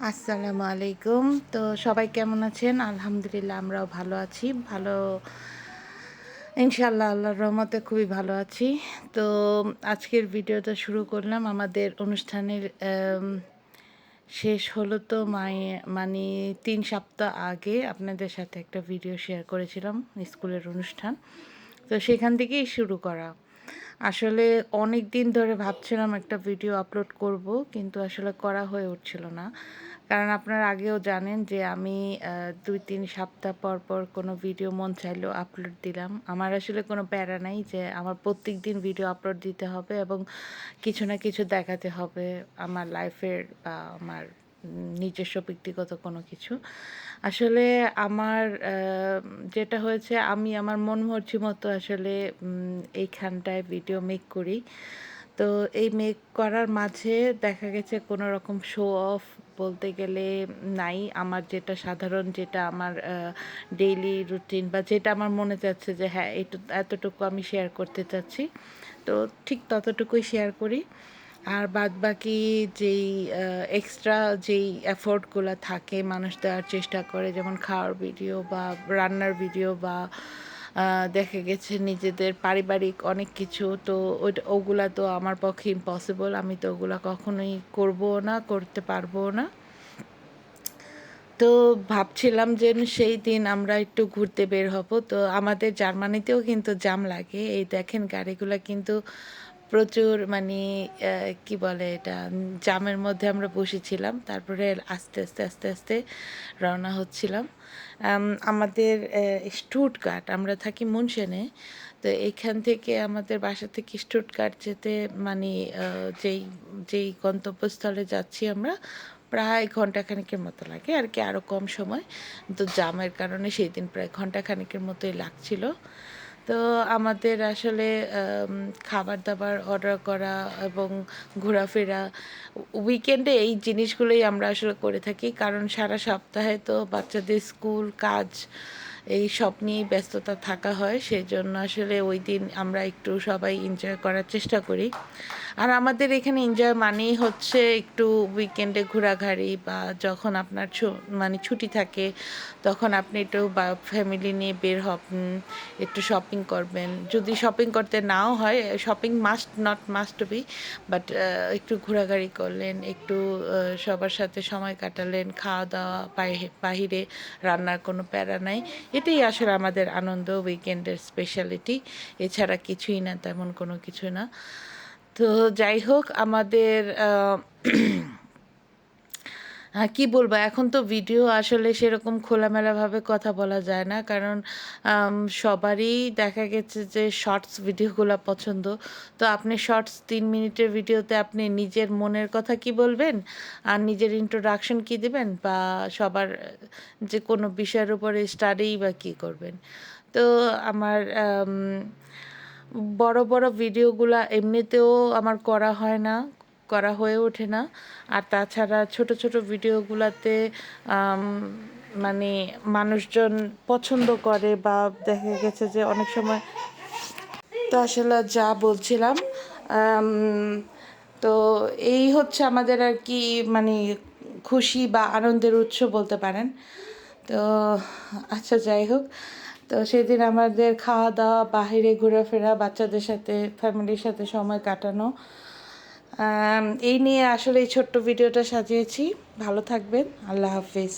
আসসালামু আলাইকুম। তো সবাই কেমন আছেন? আলহামদুলিল্লাহ আমরাও ভালো আছি। ইনশাআল্লাহ আল্লাহর রহমতে খুবই ভালো আছি। তো আজকের ভিডিওটা শুরু করলাম আমাদের অনুষ্ঠানের শেষ হলো তো মানে ৩ সপ্তাহ আগে আপনাদের সাথে একটা ভিডিও শেয়ার করেছিলাম স্কুলের অনুষ্ঠান। তো সেখান থেকেই শুরু করা। আসলে অনেক দিন ধরে ভাবছিলাম একটা ভিডিও আপলোড করব, কিন্তু আসলে করা হয়ে উঠছিল না। কারণ আপনারা আগেও জানেন যে আমি ২-৩ সপ্তাহ পর পর কোনো ভিডিও মন চাইলেও আপলোড দিলাম। আমার আসলে কোনো প্যারা নাই যে আমার প্রত্যেকদিন ভিডিও আপলোড দিতে হবে এবং কিছু না কিছু দেখাতে হবে আমার লাইফের বা আমার নিজস্ব ব্যক্তিগত কোনো কিছু। আসলে আমার যেটা হয়েছে, আমি আমার মন মর্জি মতো আসলে এইখানটায় ভিডিও মেক করি। তো এই মেক করার মাঝে দেখা গেছে কোনো রকম শো অফ বলতে গেলে নাই। আমার যেটা সাধারণ, যেটা আমার ডেইলি রুটিন বা যেটা আমার মনে চাচ্ছে যে হ্যাঁ, এতটুকু আমি শেয়ার করতে চাচ্ছি, তো ঠিক ততটুকুই শেয়ার করি। আর বাদবাকি যেই এক্সট্রা যেই এফোর্টগুলো থাকে মানুষ দেওয়ার চেষ্টা করে, যেমন খাওয়ার ভিডিও বা রান্নার ভিডিও বা দেখা গেছে নিজেদের পারিবারিক অনেক কিছু, তো ওগুলা তো আমার পক্ষে ইম্পসিবল। আমি তো ওগুলা কখনোই করবও না, করতে পারবও না। তো ভাবছিলাম যে সেই দিন আমরা একটু ঘুরতে বের হব। তো আমাদের জার্মানিতেও কিন্তু জ্যাম লাগে। এই দেখেন গাড়িগুলা কিন্তু প্রচুর মানে কি বলে এটা, জ্যামের মধ্যে আমরা বসেছিলাম। তারপরে আস্তে আস্তে রওনা হচ্ছিলাম। আমাদের স্টুটগার্ট, আমরা থাকি মুনশেনে। তো এইখান থেকে আমাদের বাসা থেকে স্টুটগার্ট যেতে মানে যেই যেই গন্তব্যস্থলে যাচ্ছি আমরা, প্রায় ঘন্টাখানেকের মতো লাগে আর কি, আরও কম সময়। তো জ্যামের কারণে সেই দিন প্রায় ঘন্টাখানেকের মতোই লাগছিল। তো আমাদের আসলে খাবার-দাবার অর্ডার করা এবং ঘোরাফেরা, উইকেন্ডে এই জিনিসগুলোই আমরা আসলে করে থাকি। কারণ সারা সপ্তাহে তো বাচ্চাদের স্কুল, কাজ এই সব নিয়েই ব্যস্ততা থাকা হয়। সেজন্য আসলে ওই দিন আমরা একটু সবাই এনজয় করার চেষ্টা করি। আর আমাদের এখানে এনজয় মানেই হচ্ছে একটু উইকেন্ডে ঘোরাঘুরি, বা যখন আপনার মানে ছুটি থাকে তখন আপনি একটু বা ফ্যামিলি নিয়ে বের হবেন, একটু শপিং করবেন। যদি শপিং করতে নাও হয়, শপিং মাস্ট বি, বাট একটু ঘোরাঘুরি করলেন, একটু সবার সাথে সময় কাটালেন, খাওয়া দাওয়া, বাহিরে রান্নার কোনো প্যারা নাই। এটাই আসলে আমাদের আনন্দ, উইকেন্ডের স্পেশালিটি। এছাড়া কিছুই না, তেমন কোনো কিছু না। তো যাই হোক, আমাদের কি বলবো, এখন তো ভিডিও আসলে সেরকম খোলামেলাভাবে কথা বলা যায় না, কারণ সবারই দেখা গেছে যে শর্টস ভিডিওগুলো পছন্দ। তো আপনি শর্টস ৩ মিনিটের ভিডিওতে আপনি নিজের মনের কথা কি বলবেন আর নিজের ইন্ট্রোডাকশন কি দিবেন, বা সবার যে কোনো বিষয়ের উপরে স্টাডিই বা কী করবেন। তো আমার বড় বড় ভিডিওগুলা এমনিতেও আমার করা হয় না, করা হয়ে ওঠে না। আর তাছাড়া ছোট ছোট ভিডিওগুলাতে মানে মানুষজন পছন্দ করে, বা দেখা গেছে যে অনেক সময়, তো আসলে যা বলছিলাম, তো এই হচ্ছে আমাদের আর কি মানে খুশি বা আনন্দের উৎস বলতে পারেন। তো আচ্ছা, যাই হোক, তো সেদিন আমাদের খাওয়া দাওয়া, বাহিরে ঘোরাফেরা, বাচ্চাদের সাথে, ফ্যামিলির সাথে সময় কাটানো, এই নিয়ে আসলে এই ছোট্ট ভিডিওটা সাজিয়েছি। ভালো থাকবেন, আল্লাহ হাফিজ।